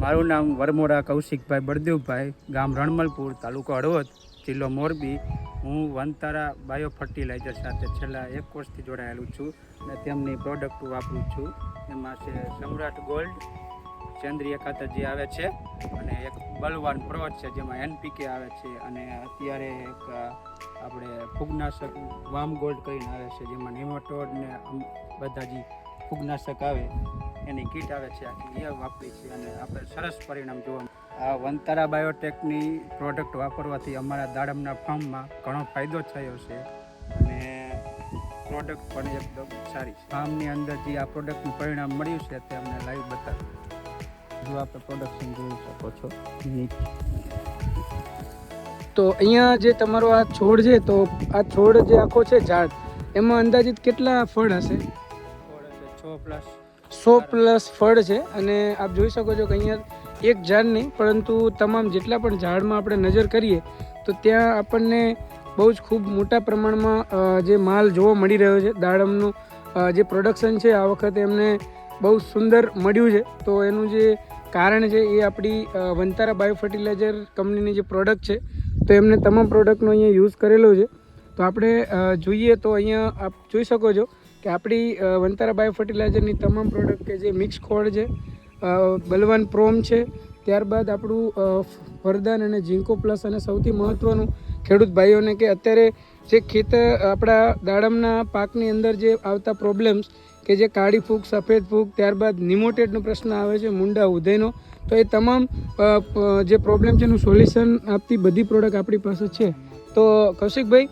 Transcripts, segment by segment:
મારું નામ વરમોરા કૌશિકભાઈ બળદેવભાઈ, ગામ રણમલપુર, તાલુકો હળવદ, જિલ્લો મોરબી. હું વનતારા બાયો ફર્ટિલાઇઝર સાથે છેલ્લા 1 વર્ષથી જોડાયેલું છું અને તેમની પ્રોડક્ટ વાપરું છું. એમાં છે સમ્રાટ ગોલ્ડ સેન્દ્રિય ખાતર જે આવે છે અને એક બલવાન પ્રો છે જેમાં NPK આવે છે, અને અત્યારે એક આપણે ફૂગનાશક વામ ગોલ્ડ કરીને આવે છે જેમાં નેમાટોડ ને બધા જે ફૂગનાશક આવે એની કીટ આવે છે, આખી એ વાપરી છે અને આપણે સરસ પરિણામ જોવા. આ વનતારા બાયોટેકની પ્રોડક્ટ વાપરવાથી અમારા દાડમના ફાર્મમાં ઘણો ફાયદો થયો છે અને પ્રોડક્ટ પણ એકદમ સારી છે. ફાર્મની અંદર જે આ પ્રોડક્ટનું પરિણામ મળ્યું છે તે અમને લાઈવ બતાવ્યું. જો આપણે પ્રોડક્શન જોઈ શકો છો. તો અહીંયા જે તમારો આ છોડ છે, તો આ છોડ જે આખો છે ઝાડ, એમાં અંદાજિત કેટલા ફળ હશે? 100+ ફળ છે. અને આપ જોઈ શકો છો કે અહીંયા એક ઝાડ નહીં પરંતુ તમામ જેટલા પણ ઝાડમાં આપણે નજર કરીએ તો ત્યાં આપણને બહુ જ ખૂબ મોટા પ્રમાણમાં જે માલ જોવા મળી રહ્યો છે. દાડમનું જે પ્રોડક્શન છે આ વખતે એમને બહુ સુંદર મળ્યું છે. તો એનું જે કારણ છે એ આપણી વનતારા બાયો ફર્ટિલાઇઝર કંપનીની જે પ્રોડક્ટ છે, તો એમને તમામ પ્રોડક્ટનો અહીંયા યુઝ કરેલો છે. તો આપણે જોઈએ તો અહીંયા આપ જોઈ શકો છો કે આપણી વનતારા બાયો ફર્ટિલાઇઝરની તમામ પ્રોડક્ટ કે જે મિક્સ ખોળ છે, બલવાન પ્રોમ છે, ત્યારબાદ આપણું વરદાન અને ઝીંકો પ્લસ, અને સૌથી મહત્ત્વનું ખેડૂત ભાઈઓને કે અત્યારે જે ખેતર આપણા દાડમના પાકની અંદર જે આવતા પ્રોબ્લેમ્સ કે જે કાળી ફૂગ, સફેદ ફૂગ, ત્યારબાદ નિમોટેડનો પ્રશ્ન આવે છે, મુંડા ઉધઈનો, તો એ તમામ જે પ્રોબ્લેમ છે એનું સોલ્યુશન આપતી બધી પ્રોડક્ટ આપણી પાસે છે. તો કૌશિકભાઈ,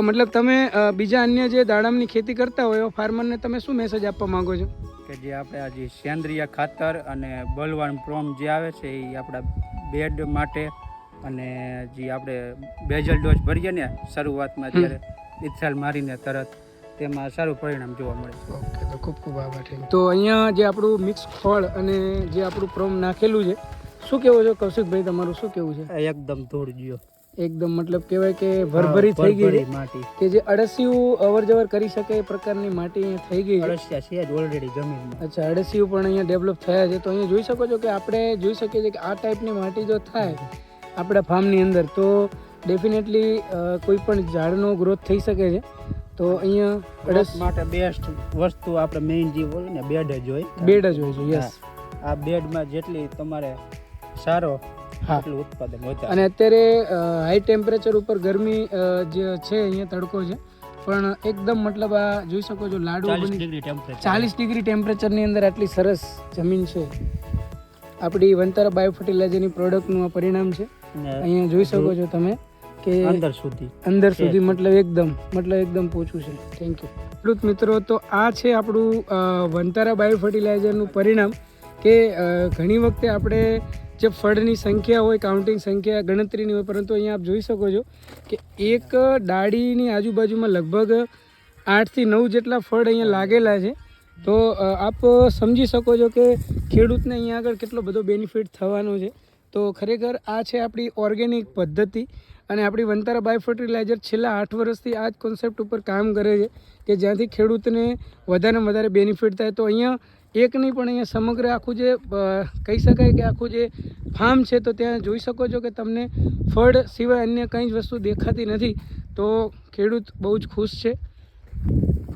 મતલબ તમે બીજા અન્ય જે દાડમની ખેતી કરતા હોય એવા ફાર્મરને તમે શું મેસેજ આપવા માંગો છો? કે જે આપણે આ જે સેન્દ્રિય ખાતર અને બલવાન પ્રોમ જે આવે છે એ આપણા બેડ માટે, અને જે આપણે બેઝલ ડોઝ ભરીએ ને શરૂઆતમાં જ્યારે ઇથાલ મારીને તરત, તેમાં સારું પરિણામ જોવા મળે છે. ઓકે, તો ખૂબ ખૂબ આભાર. તો અહીંયા જે આપણું મિક્સ ફળ અને જે આપણું પ્રોમ નાખેલું છે, શું કહેવું છે કૌશિકભાઈ, તમારું શું કહેવું છે? એકદમ ધૂળ ગયો, એકદમ મતલબ કહેવાય કે ભરભરી થઈ ગઈ માટી, કે જે અળસિયું અવર જવર કરી શકે એ પ્રકારની માટી અહીંયા થઈ ગઈ. અળસિયા છે જ ઓલરેડી જમીનમાં. અચ્છા, અળસિયું પણ અહીંયા ડેવલપ થયા છે. તો અહીંયા જોઈ શકો છો કે આપણે જોઈ શકીએ છીએ કે આ ટાઈપની માટી જો થાય આપણા ફાર્મની અંદર તો ડેફિનેટલી કોઈ પણ ઝાડનો ગ્રોથ થઈ શકે છે. તો અહીંયા અળસ માટે બેસ્ટ વસ્તુ આપણે મેઇન જે હોય ને બેડ જ હોય. બેડ જ હોય છે. યસ, આ બેડમાં જેટલી તમારે સારો એટલું ઉત્પાદન હોય. અને અત્યારે હાઈ ટેમ્પરેચર ઉપર ગરમી જે છે, અહીંયા તડકો છે પણ એકદમ મતલબ આ જોઈ શકો છો લાડુ 40 ડિગ્રી ટેમ્પરેચરની અંદર આટલી સરસ જમીન છે. આપણી વનતારા બાયો ફર્ટિલાઇઝરની પ્રોડક્ટનું આ પરિણામ છે. અહીંયા જોઈ શકો છો તમે કે અંદર સુધી મતલબ એકદમ પોચું છે. Thank you. ખેડૂત મિત્રો, તો આ છે આપણું વનતારા બાયો ફર્ટિલાઇઝરનું પરિણામ કે ઘણી વખતે આપણે જે ફળની સંખ્યા હોય, કાઉન્ટિંગ સંખ્યા ગણતરીની હોય, પરંતુ અહીંયા આપ જોઈ શકો છો કે એક ડાળીની આજુબાજુમાં લગભગ 8 થી 9 જેટલા ફળ અહીંયા લાગેલા છે. તો આપ સમજી શકો છો કે ખેડૂતને અહીંયા આગળ કેટલો બધો બેનિફિટ થવાનો છે. તો ખરેખર આ છે આપણી ઓર્ગેનિક પદ્ધતિ, અને આપણી વનતારા બાયો ફર્ટિલાઇઝર છેલ્લા 8 વર્ષથી આ જ કોન્સેપ્ટ ઉપર કામ કરે છે કે જ્યાંથી ખેડૂતને વધારેમાં વધારે બેનિફિટ થાય. તો અહીંયા એક નહીં પણ અહીંયા સમગ્ર આખું જે કહી શકાય કે આખું જે ફાર્મ છે, તો ત્યાં જોઈ શકો છો કે તમને ફળ સિવાય અન્ય કંઈ જ વસ્તુ દેખાતી નથી. તો ખેડૂત બહુ જ ખુશ છે.